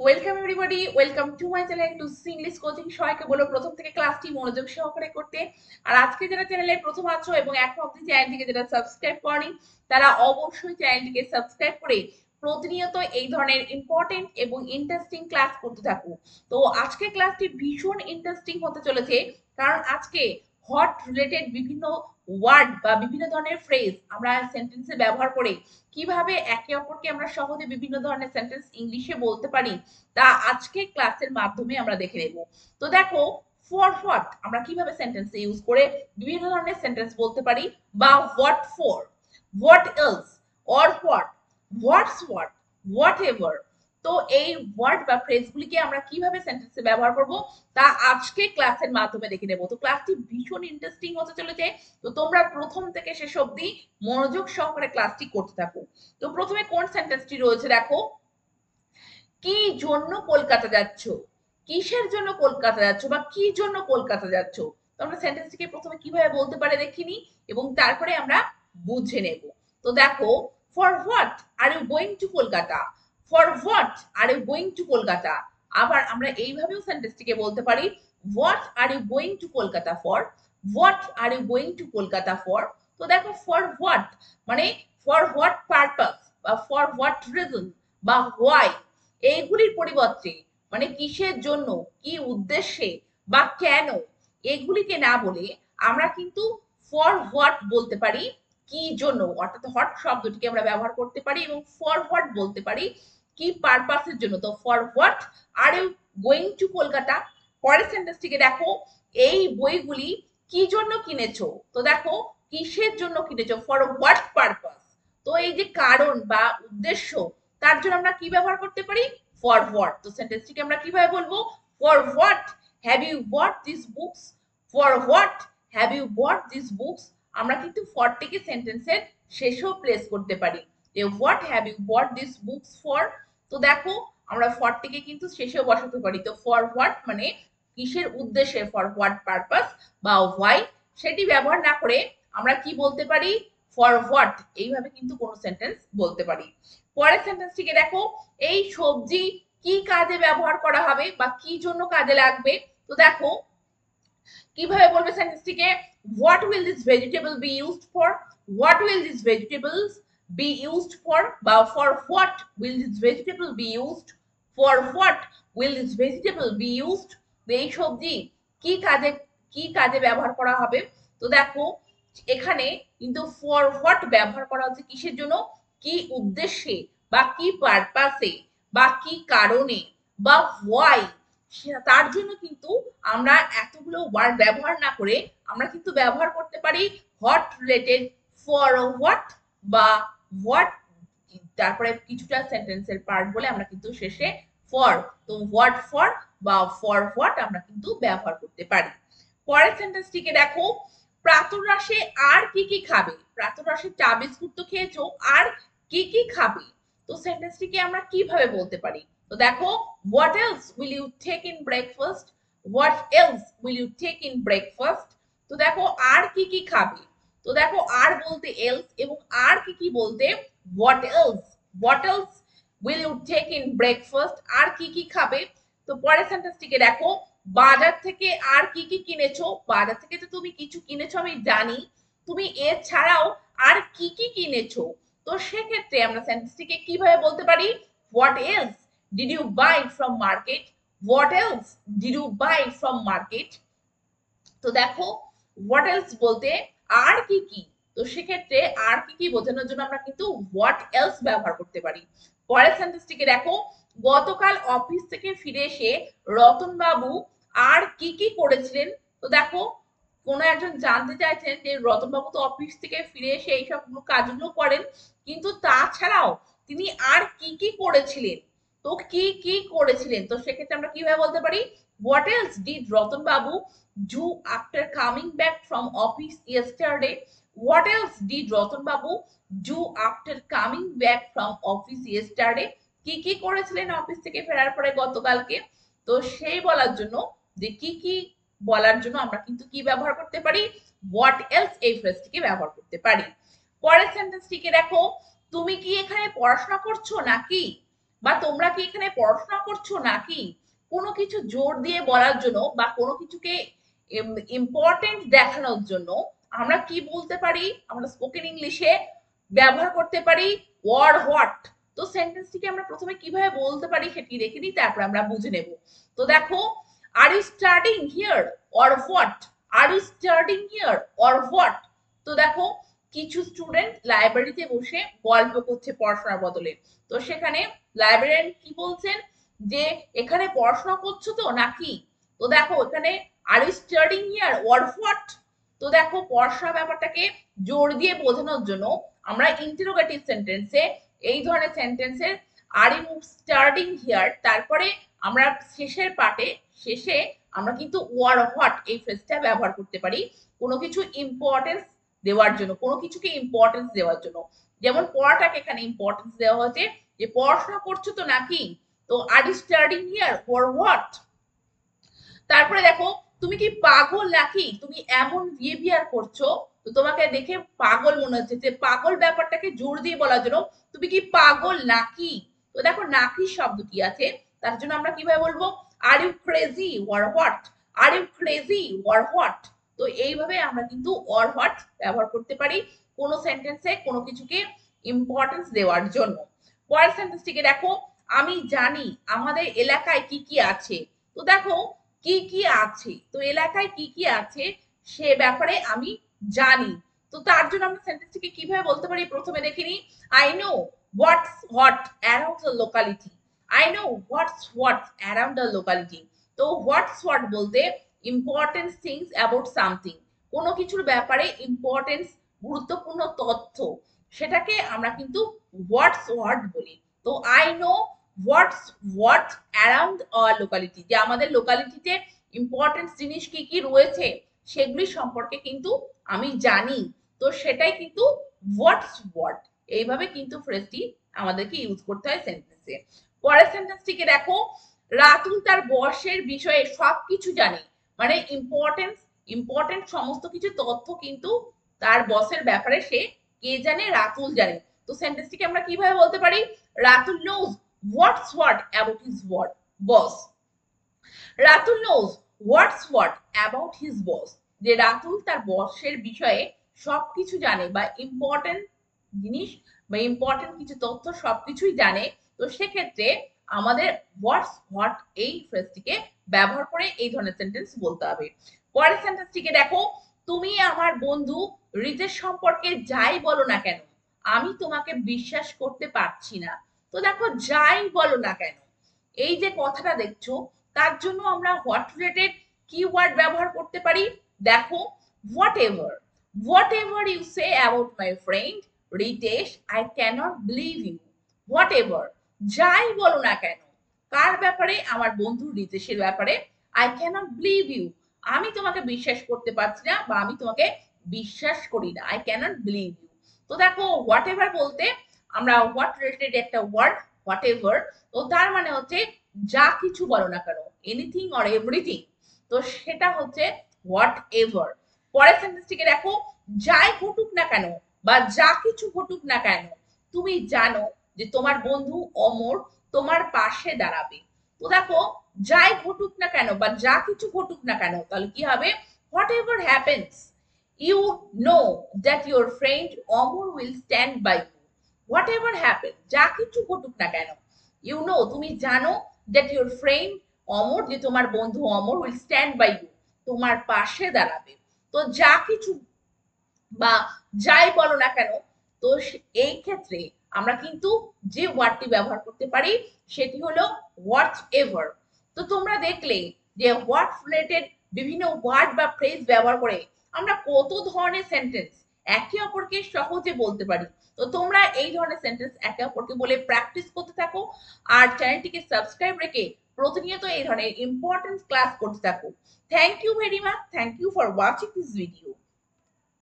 Welcome everybody, welcome to my channel to English coaching. সবাইকে বলো প্রথম থেকে ক্লাসটি মনোযোগ সহকারে করতে। আর আজকে যারা চ্যানেলে প্রথম আছো এবং এখন অবধি চ্যানেলটিকে যারা সাবস্ক্রাইব করনি, তারা অবশ্যই চ্যানেলটিকে সাবস্ক্রাইব করে প্রতিনিয়ত এই ধরনের ইম্পর্টেন্ট এবং ইন্টারেস্টিং ক্লাস করতে থাকো। তো আজকে ক্লাসটি ভীষণ ইন্টারেস্টিং হতে চলেছে, কারণ আজকে হট রিলেটেড বিভিন্ন ওয়ার্ড বা বিভিন্ন ধরনের ফ্রেজ আমরা সেন্টেন্সে ব্যবহার করে কিভাবে একে অপরকে আমরা সহজে বিভিন্ন ধরনের সেন্টেন্স ইংলিশে বলতে পারি, তা আজকে ক্লাসের মাধ্যমে আমরা দেখে নেব। তো দেখো, ফর হোয়াট আমরা কিভাবে সেন্টেন্স ইউজ করে বিভিন্ন ধরনের সেন্টেন্স বলতে পারি, বা what for, what else, or what, what ever. তো এই ওয়ার্ড বা ফ্রেজগুলিকে আমরা কিভাবে সেন্টেন্সে ব্যবহার করব, তা আজকে ক্লাসের মাধ্যমে দেখে নেব। তো ক্লাসটি ভীষণ ইন্টারেস্টিং হতে চলেছে, তো তোমরা প্রথম থেকে শেষ অবধি মনোযোগ সহকারে ক্লাসটি করতে থাকো। তো প্রথমে কোন সেন্টেন্সটি রয়েছে দেখো, কি জন্য কলকাতা যাচ্ছ, কিসের জন্য কলকাতা যাচ্ছ বা কি জন্য কলকাতা যাচ্ছ। তো আমরা সেন্টেন্সটিকে প্রথমে কিভাবে বলতে পারে দেখিনি, এবং তারপরে আমরা বুঝে নেব। তো দেখো, for what are you going to Kolkata, for what are you going to Kolkata. আবার আমরা এইভাবেও সেন্টেন্সটিকে বলতে পারি, what are you going to Kolkata for, what are you going to Kolkata for. তো দেখো, ফর হোয়াট মানে ফর হোয়াট পারপাস বা ফর হোয়াট রিজন বা হোয়াই, এইগুলির পরিবর্তে মানে কিসের জন্য, কি উদ্দেশ্যে বা কেন, এগুলিকে না বলে আমরা কিন্তু ফর হোয়াট বলতে পারি, কি জন্য, অর্থাৎ হট শব্দটিকে আমরা ব্যবহার করতে পারি এবং ফর হোয়াট বলতে পারি কি পারপাসের জন্য। তো for what are you going to Kolkata. পরের সেন্টেন্সটিকে দেখো, এই বইগুলি কি জন্য কিনেছো। তো দেখো, কিসের জন্য কিনেছো, ফর হোয়াট পারপাস। তো এই যে কারণ বা উদ্দেশ্য, তার জন্য আমরা কি ব্যবহার করতে পারি, ফর হোয়াট। তো সেন্টেন্সটিকে আমরা কিভাবে বলবো, for what have you bought this books, for what have you bought this books. আমরা কিন্তু ফরটিকে সেন্টেন্সের শেষেও প্লেস করতে পারি, যে what have you bought this books for. তো দেখো, আমরা ফরটিকে কিন্তু শেষেও বসাতে পারি। তো ফর হোয়াট মানে কিসের উদ্দেশ্যে, ফর হোয়াট পারপাস বা হোয়াই, সেটি ব্যবহার না করে আমরা কি বলতে পারি, ফর হোয়াট, এইভাবে কিন্তু কোনো সেন্টেন্স বলতে পারি। পরের সেন্টেন্সটিকে দেখো, এই সবজি কি কাজে ব্যবহার করা হবে বা কি জন্য কাজে লাগবে। তো দেখো, কিভাবে বলবে সেন্টেন্সটিকে, what will this vegetable be used for, what will this vegetables be used for, বা for what will this vegetable be used, for what will this vegetable be used. এই সবজি কি কাজে, কি কাজে ব্যবহার করা হবে। তো দেখো, এখানে কিন্তু ফর হোয়াট ব্যবহার করা হচ্ছে কিসের জন্য, কি উদ্দেশ্যে বা কি পারপাসে বা কি কারণে বা হোয়াই, তার জন্য কিন্তু আমরা এতগুলো ওয়ার্ড ব্যবহার না করে আমরা কিন্তু ব্যবহার করতে পারি হোয়াট রিলেটেড, ফর হোয়াট বা হোয়াট, তারপরে কিছুটা সেন্টেন্সের পার্ট বলে আমরা কিন্তু শেষে ফর। তো হোয়াট ফর বা ফর হোয়াট আমরা কিন্তু ব্যবহার করতে পারি। পরের সেন্টেন্সটিকে দেখো, প্রাতরাশে আর কি কি খাবে, প্রাতরাশে চা বিস্কুট তো খেয়েছো, আর কি কি খাবে। তো সেন্টেন্সটিকে আমরা কিভাবে বলতে পারি। তো দেখো, what else will you take in breakfast, what else will you take in breakfast। তো দেখো, আর কি কি খাবে। তো দেখো, আর বলতে এলস এবং আর কি কি বলতে what else, what else will you take in breakfast, আর কি কি খাবে। তো পরের সেন্টেন্সটিকে দেখো, বাজার থেকে আর কি কি কিনেছো, বাজার থেকে তো তুমি কিছু কিনেছো আমি জানি, তুমি এছাড়াও আর কি কি কিনেছো। তো সেক্ষেত্রে আমরা সেন্টেন্সটিকে কিভাবে বলতে পারি, what else did you buy from market, what else did you buy from market। তো দেখো, what else বলতে আর কি কি, তো সেক্ষেত্রে আর কি কি বোঝানোর জন্য আমরা কিন্তু what else ব্যবহার করতে পারি। পরের সেন্টেন্সটিকে দেখো, গতকাল অফিস থেকে ফিরে এসে রতন বাবু আর কি কি করেছিলেন। তো দেখো, কোনো একজন জানতে চাইছেন যে রতন বাবু তো অফিস থেকে ফিরে এসে এই সব কাজগুলো করেন, কিন্তু তাছাড়াও তিনি আর কি কি করেছিলেন। তো কি কি করেছিলেন, তো সেক্ষেত্রে আমরা কিভাবে বলতে পারি, what else did Ratan Babu do after coming back from office yesterday, what else did Ratan Babu do after coming back from office yesterday। কি কি করেছিলেন অফিস থেকে ফেরার পরে গতকালকে। তো সেই বলার জন্য, যে কি কি বলার জন্য আমরা কিন্তু কি ব্যবহার করতে পারি, what else এই ফ্রেজটিকে ব্যবহার করতে পারি। পরের সেন্টেন্সটিকে দেখো, তুমি কি এখানে পড়াশোনা করছো নাকি, বা তোমরা কি এখানে পড়াশোনা করছো নাকি কোনো কিছু জোর দিয়ে বলার জন্য বা কোনো কিছুকে ইম্পর্টেন্ট দেখানোর জন্য আমরা কি বলতে পারি, আমরা স্পোকেন ইংলিশে ব্যবহার করতে পারি ওয়ার হোয়াট। তো সেন্টেন্সটিকে আমরা প্রথমে কিভাবে বলতে পারি সেটি দেখে নিই, তারপর আমরা বুঝে নেব। তো দেখো, are you studying here or what, are you studying here or what. তো দেখো, কিছু স্টুডেন্ট লাইব্রেরিতে বসে গল্প করছে পড়াশোনার বদলে। তো সেখানে লাইব্রেরিয়ান কি বলছেন যে এখানে পড়াশোনা করছো তো নাকি। তো দেখো এখানে are you studying here or what. তো দেখো পড়াশোনার ব্যাপারটাকে জোর দিয়ে বোঝানোর জন্য আমরা ইন্টারোগেটিভ সেন্টেন্সে এই ধরনের সেন্টেন্সের আর ইউ স্টাডিং হিয়ার, তারপরে আমরা শেষের পার্টে শেষে আমরা কিন্তু ওয়ার হোয়াট এই ফ্রেজটা ব্যবহার করতে পারি কোনো কিছু ইম্পর্টেন্স দেওয়ার জন্য, কোনো কিছুকে ইম্পর্টেন্স দেওয়ার জন্য। যেমন পড়াটাকে এখানে ইম্পর্টেন্স দেওয়া হয়েছে যে পড়াশোনা করছো তো নাকি। তো are you studying here for what. তারপরে দেখো, তুমি কি পাগল নাকি, তুমি এমন বিহেভিয়ার করছো। তো তোমাকে দেখে পাগল মনে হচ্ছে, যে পাগল ব্যাপারটাকে জোর দিয়ে বলার জন্য তুমি কি পাগল নাকি। তো দেখো নাকি শব্দটি আছে, তার জন্য আমরা কিভাবে বলবো are you crazy or what, are you crazy or what. তো এইভাবে আমরা কিন্তু অর হোয়াট ব্যবহার করতে পারি কোনো সেন্টেন্সে কোনো কিছুকে ইম্পর্টেন্স দেওয়ার জন্য। পরের সেন্টেন্সটিকে দেখো, আমি জানি আমাদের এলাকায় কি কি আছে। তো দেখো কি কি আছে, তো এলাকায় কি কি আছে সে ব্যাপারে আমি জানি। তো তার জন্য আমরা সেন্টেন্সটিকে কিভাবে বলতে পারি প্রথমে দেখে নিই। I know what's what around the locality, I know what's what around the locality. তো হোয়াটস হোয়াট বলতে ইম্পর্টেন্ট থিংস অ্যাবাউট সামথিং, কোনো কিছুর ব্যাপারে ইম্পর্টেন্স গুরুত্বপূর্ণ তথ্য, সেটাকে আমরা কিন্তু হোয়াটস হোয়াট বলি। তো I know what's what around our locality, যে আমাদের লোকালিটিতে ইম্পর্টেন্ট জিনিস কি কি রয়েছে সেগুলি সম্পর্কে কিন্তু আমি জানি। তো সেটাই কিন্তু হোয়াটস হোয়াট, এইভাবে কিন্তু ফ্রেজটি আমাদেরকে ইউজ করতে হয় সেন্টেন্সে। পরের সেন্টেন্সটিকে দেখো, রাতুল তার বসের বিষয়ে সবকিছু জানে, মানে ইম্পর্টেন্ট সমস্ত কিছু তথ্য কিন্তু তার বসের ব্যাপারে সে কে জানে, রাতুল জানে। তো সেন্টেন্সটিকে আমরা কিভাবে বলতে পারি, Ratul knows what's what about his boss, Ratul knows what's what about his boss, যে রাতুল তার বসের বিষয়ে সবকিছু জানে বা ইম্পর্টেন্ট জিনিস বা ইম্পর্টেন্ট কিছু তথ্য সবকিছুই জানে। তো সেক্ষেত্রে আমাদের হোয়াটস হোয়াট এই ফ্রেজটিকে ব্যবহার করে এই ধরনের সেন্টেন্স বলতে হবে। পরের সেন্টেন্সটিকে দেখো, তুমি আমার বন্ধু রিতেশ সম্পর্কে যাই বলো না কেন আমি তোমাকে বিশ্বাস করতে পারছি না। তো দেখো যাই বলো না কেন, এই যে কথাটা দেখছো তার জন্য আমরা হোয়াট রিলেটেড কিওয়ার্ড ব্যবহার করতে পারি। দেখো whatever, whatever you say about my friend Ritesh I cannot believe you. Whatever যাই বলো না কেন কার ব্যাপারে, আমার বন্ধু রিতেশের ব্যাপারে, আই ক্যানট বিলিভ ইউ আমি তোমাকে বিশ্বাস করতে পারছি না বা আমি তোমাকে বিশ্বাস করি না, আই ক্যানট বিলিভ ইউ। তো দেখো হোয়াটএভার বলতে আমরা হোয়াট রিলেটেড একটা ওয়ার্ড হোয়াটএভার, তো তার মানে হচ্ছে যা কিছু বলো না কেন, এনিথিং অর এভরিথিং। তো সেটা হচ্ছে হোয়াট এভার। পরের সেন্টেন্সটিকে দেখো, যাই ঘটুক না কেন বা যা কিছু ঘটুক না কেন তুমি জানো যে তোমার বন্ধু অমর তোমার পাশে দাঁড়াবে। তো দেখো যাই ঘটুক না কেন বা যা কিছু ঘটুক না কেন, তাহলে কি হবে whatever happens you know that your friend Amar will stand by you. Whatever happen যা কিছু ঘটুক না কেন, ইউ নো তুমি জানো দ্যাট ইউর ফ্রেন্ড অমর, যে তোমার বন্ধু অমর উইল স্ট্যান্ড বাই ইউ তোমার পাশে দাঁড়াবে। তো যা কিছু বা যাই বলো না কেন, তো এই ক্ষেত্রে আমরা কিন্তু যে ওয়ার্ডটি ব্যবহার করতে পারি সেটি হলো হোয়াট এভার। তো তোমরা দেখলে যে হোয়াট রিলেটেড বিভিন্ন ওয়ার্ড বা ফ্রেজ ব্যবহার করে আমরা কত ধরনের সেন্টেন্স একে অপরকে সহজে বলতে পারি। তো তোমরা এই ধরনের সেন্টেন্স একে অপরকে বলে প্র্যাকটিস করতে থাকো আর চ্যানেলটিকে সাবস্ক্রাইব রেখে প্রতিনিয়ত এই ধরনের ইম্পর্টেন্ট ক্লাস করতে থাকো। Thank you very much, thank you for watching this video.